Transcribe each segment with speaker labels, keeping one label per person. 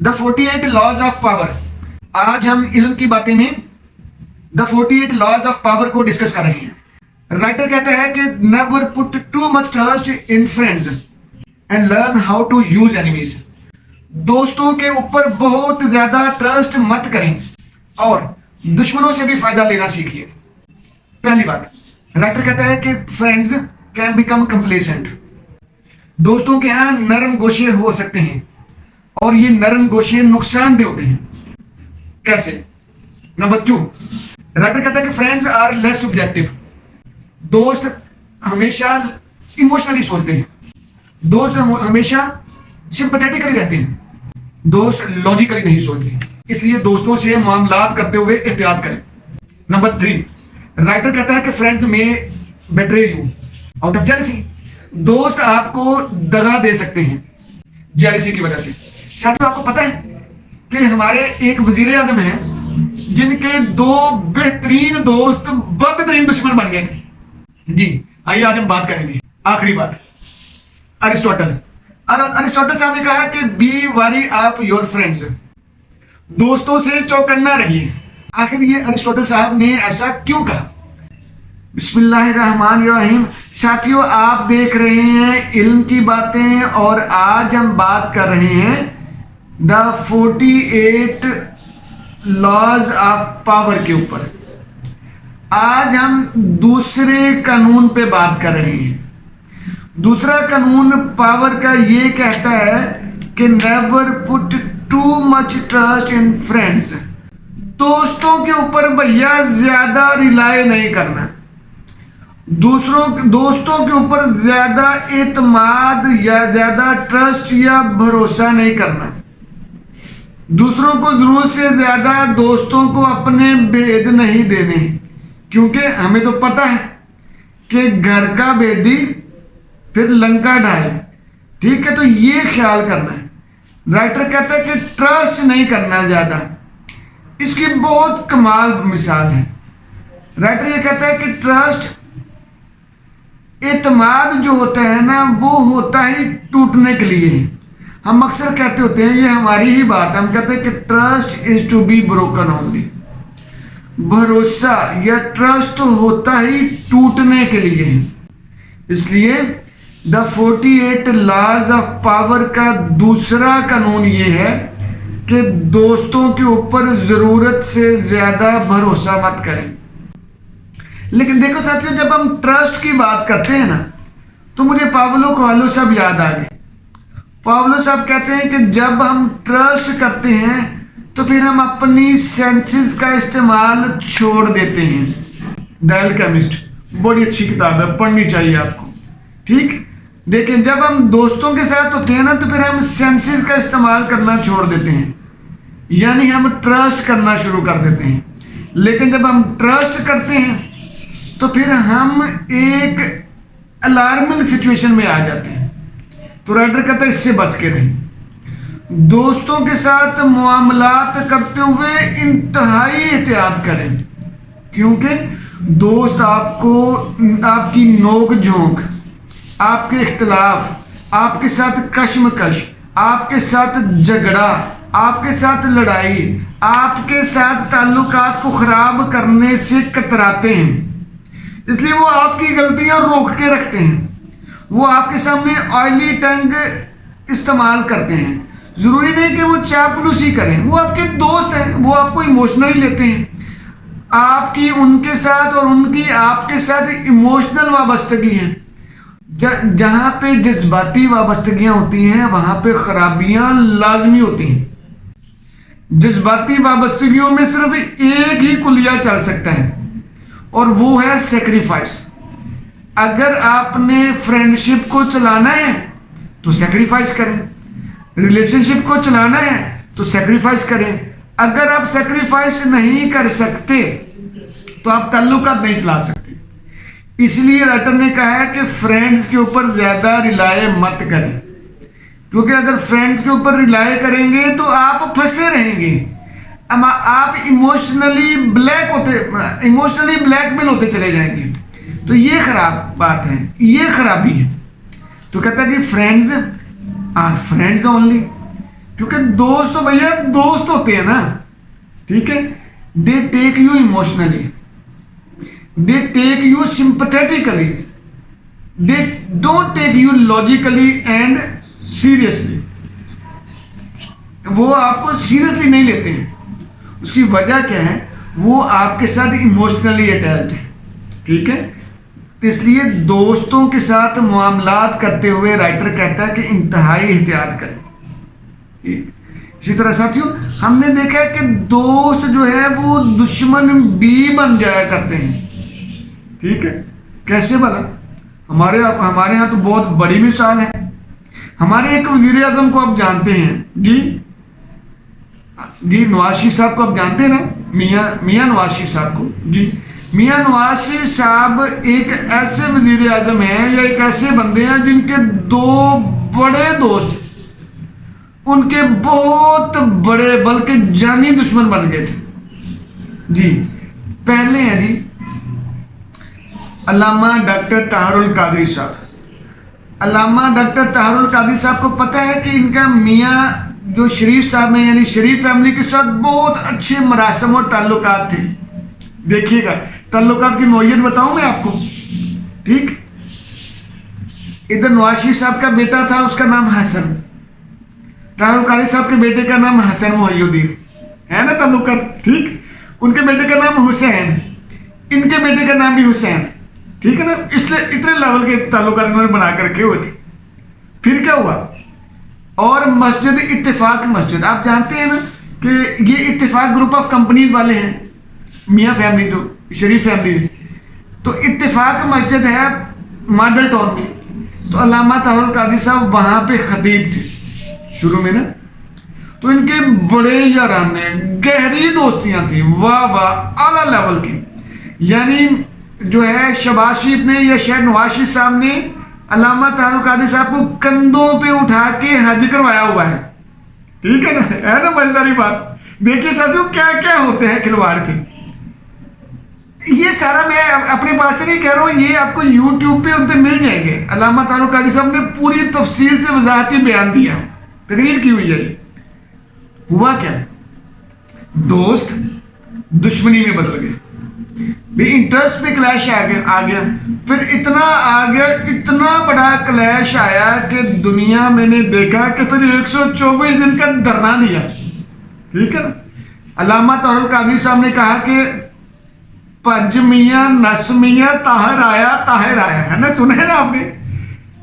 Speaker 1: The 48 laws of power. आज हम इल्म की बातें में द 48 लॉज ऑफ पावर को डिस्कस कर रहे हैं। राइटर कहता है कि never put too much trust in friends and learn how to use enemies. दोस्तों के ऊपर बहुत ज्यादा ट्रस्ट मत करें और दुश्मनों से भी फायदा लेना सीखिए। पहली बात, राइटर कहता है कि फ्रेंड्स कैन बिकम कंप्लेसेंट। दोस्तों के यहाँ नरम गोशे हो सकते हैं और ये नरम गोशे नुकसानदेह होते हैं। कैसे? नंबर 2, राइटर कहता है कि फ्रेंड्स आर लेस सब्जेक्टिव। दोस्त हमेशा इमोशनली सोचते हैं, दोस्त हमेशा सिंपैथेटिकली रहते हैं, दोस्त लॉजिकली नहीं सोचते, इसलिए दोस्तों से मामलात करते हुए एहतियात करें। नंबर 3, राइटर कहता है कि फ्रेंड्स में betray you out of jealousy. दोस्त आपको दगा दे सकते हैं जेलसी की वजह से। साथियों, आपको पता है कि हमारे एक वजीर आजम हैं जिनके 2 बेहतरीन दोस्त बदतरीन दुश्मन बन गए थे। जी आइए आज हम बात करेंगे। आखिरी बात, अरिस्टोटल साहब ने कहा कि बी वारी ऑफ योर फ्रेंड्स। दोस्तों से चौकन्ना रहिए। आखिर ये अरिस्टोटल साहब ने ऐसा क्यों कहा? बिस्मिल्लाहिर्रहमानिर्रहीम। साथियों, आप देख रहे हैं इल्म की बातें और आज हम बात कर रहे हैं द 48 लॉज ऑफ पावर के ऊपर। आज हम दूसरे कानून पे बात कर रहे हैं। दूसरा कानून पावर का ये कहता है कि never put too much trust in friends. दोस्तों के ऊपर भैया ज्यादा रिलाय नहीं करना, दोस्तों के ऊपर ज्यादा एतमाद या ज्यादा ट्रस्ट या भरोसा नहीं करना। दूसरों को जरूरत से ज्यादा दोस्तों को अपने भेद नहीं देने, क्योंकि हमें तो पता है कि घर का भेदी फिर लंका ढाए। ठीक है, तो ये ख्याल करना है। राइटर कहता है कि ट्रस्ट नहीं करना ज्यादा। इसकी बहुत कमाल मिसाल है। राइटर ये कहता है कि ट्रस्ट, एतमाद जो होता है ना, वो होता ही टूटने के लिए। हम अक्सर कहते होते हैं, ये हमारी ही बात है, हम कहते हैं कि trust is to be broken only. भरोसा या ट्रस्ट तो होता ही टूटने के लिए है। इसलिए द 48 लॉज ऑफ पावर का दूसरा कानून ये है कि दोस्तों के ऊपर जरूरत से ज्यादा भरोसा मत करें। लेकिन देखो साथियों, जब हम ट्रस्ट की बात करते हैं ना, तो मुझे पाब्लो कोएल्हो साहब याद आ गए। पाब्लो साहब कहते हैं कि जब हम ट्रस्ट करते हैं तो फिर हम अपनी सेंसेस का इस्तेमाल छोड़ देते हैं। द अल्केमिस्ट बड़ी अच्छी किताब है, पढ़नी चाहिए आपको। ठीक, लेकिन जब हम दोस्तों के साथ होते हैं ना, तो फिर हम सेंसेस का इस्तेमाल करना छोड़ देते हैं, यानी हम ट्रस्ट करना शुरू कर देते हैं। लेकिन जब हम ट्रस्ट करते हैं तो फिर हम एक अलार्मिंग सिचुएशन में आ जाते हैं। तो राइटर कहता है इससे बच के रहें। दोस्तों के साथ मुआमलात करते हुए इंतहाई एहतियात करें, क्योंकि दोस्त आपको आपकी नोक झोंक, आपके इख्तिलाफ, आपके साथ कश्मकश, आपके साथ झगड़ा, आपके साथ लड़ाई, आपके साथ ताल्लुकात को खराब करने से कतराते हैं। इसलिए वो आपकी गलतियां रोक के रखते हैं। वो आपके सामने ऑयली टंग इस्तेमाल करते हैं। जरूरी नहीं कि वो चापलूसी करें, वो आपके दोस्त हैं, वो आपको इमोशनली लेते हैं। आपकी उनके साथ और उनकी आपके साथ इमोशनल वाबस्तगी है। जहां पे जज्बाती वाबस्तगियां होती हैं, वहां पे खराबियां लाजमी होती हैं। जज्बाती वाबस्तगियों में सिर्फ एक ही कुलिया चल सकता है और वो है सेक्रीफाइस। अगर आपने फ्रेंडशिप को चलाना है तो सेक्रीफाइस करें, रिलेशनशिप को चलाना है तो सेक्रीफाइस करें। अगर आप सेक्रीफाइस नहीं कर सकते तो आप ताल्लुकात नहीं चला सकते। इसलिए राइटर ने कहा है कि फ्रेंड्स के ऊपर ज्यादा रिलाय मत करें, क्योंकि अगर फ्रेंड्स के ऊपर रिलाय करेंगे तो आप फंसे रहेंगे। आप इमोशनली ब्लैकमेल होते चले जाएंगे। तो ये खराब बात है, ये खराबी है। तो कहता है कि फ्रेंड्स आर फ्रेंड्स ओनली, क्योंकि दोस्त तो भैया दोस्त होते हैं ना, ठीक है। They take you emotionally, they take you sympathetically, they don't take you logically and seriously. वो आपको सीरियसली नहीं लेते हैं। उसकी वजह क्या है? वो आपके साथ इमोशनली अटैच्ड है, ठीक है। तो इसलिए दोस्तों के साथ मामलात करते हुए राइटर कहता है कि इंतहाई एहतियात करें। इसी तरह साथियों, हमने देखा है कि दोस्त जो है वो दुश्मन भी बन जाया करते हैं, ठीक है। कैसे भला? हमारे यहाँ तो बहुत बड़ी मिसाल है। हमारे एक वजीर आजम को आप जानते हैं जी नवाज शरीफ साहब को आप जानते हैं ना, मियाँ नवाज शरीफ साहब को जी। मियाँ नवाज शरीफ साहब एक ऐसे वजीर आजम हैं या एक ऐसे बंदे हैं जिनके दो बड़े दोस्त उनके बहुत बड़े बल्कि जानी दुश्मन बन गए थे जी। पहले हैं जी अल्लामा डॉक्टर ताहरुल कादरी साहब। अल्लामा डॉक्टर ताहरुल कादरी साहब को पता है कि इनका मियाँ जो शरीफ साहब हैं यानी शरीफ फैमिली के साथ बहुत अच्छे मरासम और ताल्लुकात थे। देखिएगा ताल्लुकात की नौयत बताऊं मैं आपको, ठीक। इधर नवाज शरीफ साहब का बेटा था, उसका नाम हसन। ताहरुल कादरी साहब के बेटे का नाम हसन मोहिउद्दीन है ना ताल्लुकात, ठीक। उनके बेटे का नाम हुसैन, इनके बेटे का नाम भी हुसैन, ठीक है ना। इसलिए इतने लेवल के ताल्लुकात इन्होंने बना कर रखे हुए थे। फिर क्या हुआ? और मस्जिद इत्तेफाक मस्जिद, आप जानते हैं ना कि ये इत्तेफाक ग्रुप ऑफ कंपनीज वाले हैं, मियाँ फैमिली तो शरीफ फैमिली। तो इत्तेफाक मस्जिद है मॉडल टाउन में, तो अल्लामा ताहरुल कादरी साहब वहाँ पे खतीब थे शुरू में ना। तो इनके बड़े याराने गहरी दोस्तियाँ थी, वाह वाह, आला लेवल की। यानी जो है शहबाज शरीफ ने या शायद नवाज शरीफ साहब ने अल्लामा ताहरुल कादरी साहब को कंधों पे उठा के हज करवाया हुआ है, ठीक है ना। है ना मजेदारी बात। देखिए साथियों क्या क्या होते हैं खिलवाड़ पे। ये सारा मैं अपने पास से नहीं कह रहा हूँ, ये आपको यूट्यूब पे उन पे मिल जाएंगे। अल्लामा ताहरुल कादरी साहब ने पूरी तफसील से वजाहती बयान दिया, तकरीर की हुई है। हुआ क्या? दोस्त दुश्मनी में बदल गए भी, इंटरेस्ट पे क्लैश आ गया। फिर इतना आ गया, इतना बड़ा क्लैश आया कि दुनिया मैंने देखा कि फिर 124 दिन का धरना दिया, ठीक है ना। अल्लामा ताहरुल कादरी साहब ने कहा कि पंज मियाँ नस मियाँ ताहिर आया है ना, सुना है ना आपने,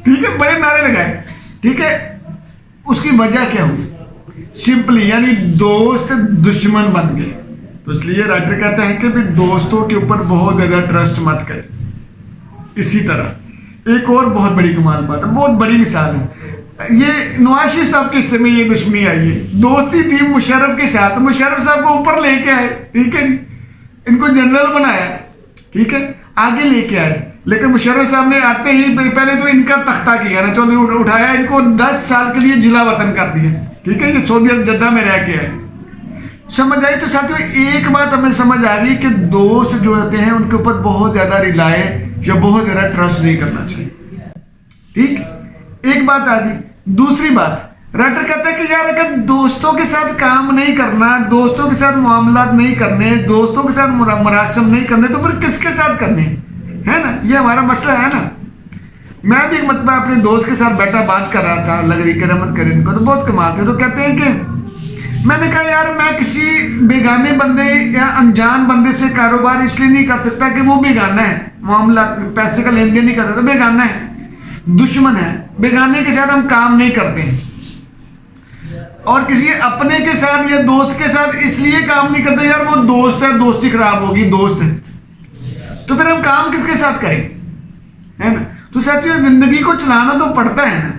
Speaker 1: ठीक है। बड़े नारे लगाए, ठीक है। उसकी वजह क्या हुई? सिंपली यानी दोस्त दुश्मन बन गए। तो इसलिए राइटर कहता है कि भी दोस्तों के ऊपर बहुत ज़्यादा ट्रस्ट मत करें। इसी तरह एक और बहुत बड़ी कमाल बात है, बहुत बड़ी मिसाल है। ये नवाज शरीफ साहब के समय ये दुश्मनी आई है, दोस्ती थी मुशर्रफ के साथ। मुशर्रफ साहब को ऊपर लेके आए, ठीक है जी, इनको जनरल बनाया, ठीक है, आगे लेके आए। लेकिन मुशर्रफ साहब ने आते ही पहले तो इनका तख्ता किया ना, चलो उठाया, इनको 10 साल के लिए जिला वतन कर दिया, ठीक है। ये सऊदी जद्दा में रह के आए। समझ आई? तो साथियों एक बात हमें समझ आ गई कि दोस्त जो होते हैं उनके ऊपर बहुत ज़्यादा रिलाय या बहुत ज़्यादा ट्रस्ट नहीं करना चाहिए, ठीक। एक बात आ गई। दूसरी बात, राइटर कहता है कि यार अगर दोस्तों के साथ काम नहीं करना, दोस्तों के साथ मामलात नहीं करने, दोस्तों के साथ मुरासम नहीं करने, तो फिर किसके साथ करने, है ना। ये हमारा मसला है ना। मैं भी एक मतलब अपने दोस्त के साथ बैठा बात कर रहा था, अल्लाह की रहमत करे इनको, तो बहुत कमाल थे। तो कहते हैं कि मैंने कहा यार मैं किसी बेगाने बंदे या अनजान बंदे से कारोबार इसलिए नहीं कर सकता कि वो बेगाना है, मामला पैसे का लेन देन नहीं कर सकता, बेगाना है, दुश्मन है, बेगाने के साथ हम काम नहीं करते हैं। और किसी अपने के साथ या दोस्त के साथ इसलिए काम नहीं करते यार वो दोस्त है, दोस्ती खराब होगी, दोस्त है, तो फिर हम काम किसके साथ करें, है ना। तो साथियों जिंदगी को चलाना तो पड़ता है ना।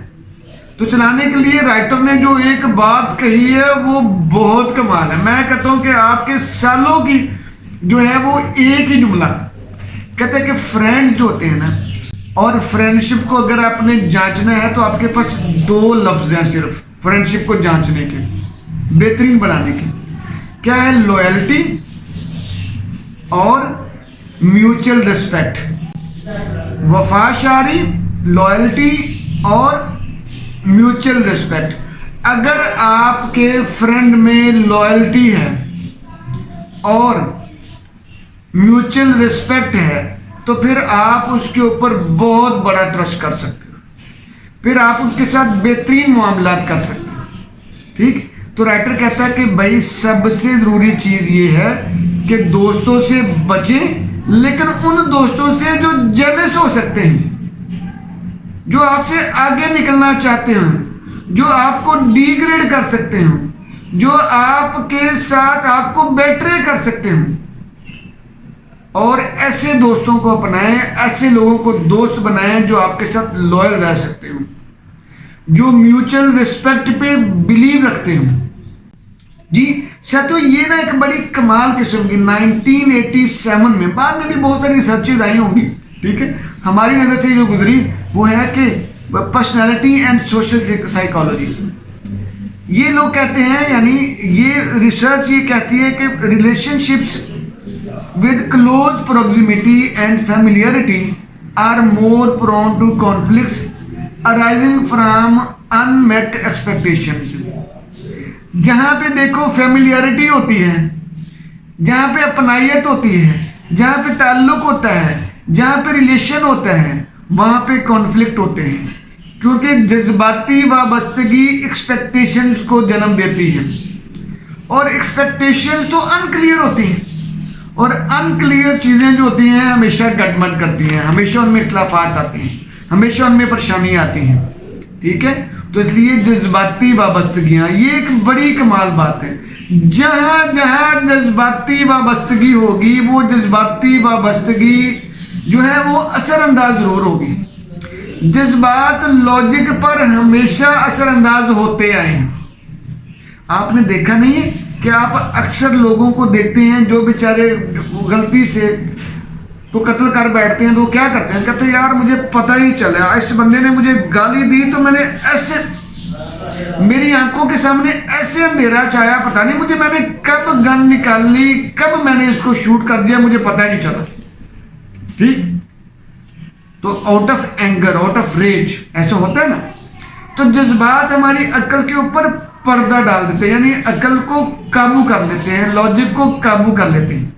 Speaker 1: तो चलाने के लिए राइटर ने जो एक बात कही है वो बहुत कमाल है। मैं कहता हूँ कि आपके सालों की जो है वो एक ही जुमला कहते हैं कि फ्रेंड जो होते हैं ना, और फ्रेंडशिप को अगर आपने जांचना है तो आपके पास 2 लफ्ज हैं सिर्फ फ्रेंडशिप को जांचने के, बेहतरीन बनाने के। क्या है? लॉयल्टी और म्यूचुअल रिस्पेक्ट। वफाशारी, लॉयल्टी और म्यूचुअल रिस्पेक्ट। अगर आपके फ्रेंड में लॉयल्टी है और म्यूचुअल रिस्पेक्ट है तो फिर आप उसके ऊपर बहुत बड़ा ट्रस्ट कर सकते हो, फिर आप उनके साथ बेहतरीन मामलात कर सकते हो। ठीक, तो राइटर कहता है कि भाई सबसे ज़रूरी चीज़ ये है कि दोस्तों से बचें, लेकिन उन दोस्तों से जो जेलस हो सकते हैं, जो आपसे आगे निकलना चाहते हो, जो आपको डिग्रेड कर सकते हो, जो आपके साथ आपको बेटरे कर सकते हो। और ऐसे दोस्तों को अपनाएं, ऐसे लोगों को दोस्त बनाएं जो आपके साथ लॉयल रह सकते हो, जो म्यूचुअल रिस्पेक्ट पे बिलीव रखते हो। जी साथियों, ये ना एक बड़ी कमाल किस्म की 1987 में, बाद में भी बहुत सारी रिसर्चेज आई होंगी, ठीक है, हमारी नज़र से जो गुजरी वो है कि पर्सनैलिटी एंड सोशल साइकोलॉजी। ये लोग कहते हैं, यानी ये रिसर्च ये कहती है कि relationships with close proximity and familiarity are more prone to conflicts arising from unmet expectations। जहाँ पे देखो फेमिलियरिटी होती है, जहाँ पे अपनायत होती है, जहाँ पे ताल्लुक होता है, जहाँ पे रिलेशन होता है, वहाँ पे कॉन्फ्लिक्ट होते हैं, क्योंकि जज्बाती वाबस्तगी एक्सपेक्टेशंस को जन्म देती है और एक्सपेक्टेशंस तो अनक्लियर होती हैं, और अनक्लियर चीज़ें जो होती हैं हमेशा गडमड करती हैं, हमेशा उनमें इख्लाफात आती हैं, हमेशा उनमें परेशानी आती हैं। ठीक है, तो इसलिए जज्बाती वाबस्तगियाँ ये एक बड़ी कमाल बात है। जहाँ जहाँ जज्बाती वाबस्तगी होगी वो जज्बाती वाबस्तगी जो है वो असरअंदाज ज़रूर होगी। जज्बात लॉजिक पर हमेशा असरअंदाज होते आए हैं। आपने देखा नहीं है कि आप अक्सर लोगों को देखते हैं जो बेचारे गलती से तो कत्ल कर बैठते हैं, तो क्या करते हैं, कहते हैं यार मुझे पता ही नहीं चला, इस बंदे ने मुझे गाली दी तो मैंने ऐसे, मेरी आंखों के सामने ऐसे अंधेरा छाया, पता नहीं मुझे, मैंने कब गन निकाल ली, कब मैंने इसको शूट कर दिया, मुझे पता ही नहीं चला। ठीक, तो out of anger, out of rage ऐसा होता है ना। तो जज्बात हमारी अक्ल के ऊपर पर्दा डाल देते हैं, यानी अकल को काबू कर लेते हैं, लॉजिक को काबू कर लेते हैं।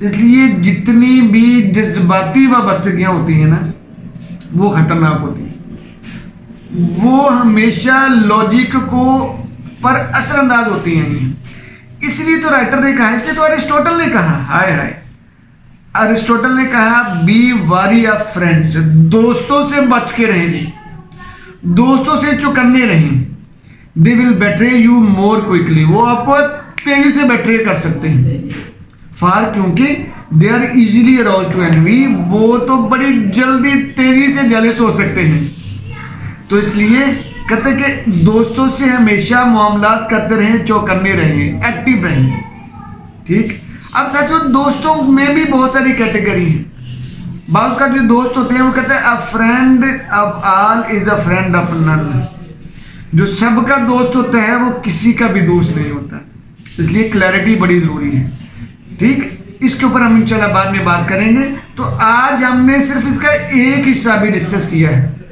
Speaker 1: इसलिए जितनी भी जज्बाती वाबस्तगियाँ होती हैं ना वो खतरनाक होती हैं, वो हमेशा लॉजिक को पर असरअंदाज होती हैं। ये इसलिए तो राइटर ने कहा, इसलिए तो अरिस्टोटल ने कहा, हाय हाय, अरिस्टोटल ने कहा बी वारी ऑफ फ्रेंड्स, दोस्तों से बच के रहेंगे, दोस्तों से चौकन्ने रहें। They will betray you more quickly, वो आपको तेजी से बेट्रे कर सकते हैं। फार, क्योंकि they are easily arouse to envy, वो तो बड़ी जल्दी तेजी से जेलस हो सकते हैं। तो इसलिए कहते हैं कि दोस्तों से हमेशा मामलात करते रहें, चौकन्ने रहें, एक्टिव रहें। ठीक, अब साथियों दोस्तों में भी बहुत सारी कैटेगरी हैं। बात का जो दोस्त होते हैं वो कहते हैं a friend of all is a friend of none. जो सबका दोस्त होता है वो किसी का भी दोस्त नहीं होता, इसलिए क्लैरिटी बड़ी ज़रूरी है। ठीक, इसके ऊपर हम इंशाल्लाह बाद में बात करेंगे। तो आज हमने सिर्फ इसका एक हिस्सा भी डिस्कस किया है।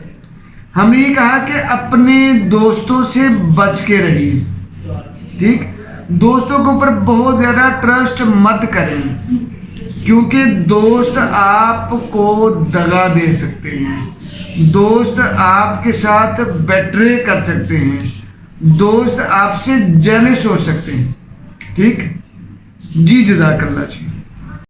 Speaker 1: हमने ये कहा कि अपने दोस्तों से बच के रहिए। ठीक, दोस्तों के ऊपर बहुत ज़्यादा ट्रस्ट मत करें, क्योंकि दोस्त आपको दगा दे सकते हैं, दोस्त आपके साथ बेट्रे कर सकते हैं, दोस्त आपसे जेलस हो सकते हैं। ठीक जी, जज़ाकल्लाह जी।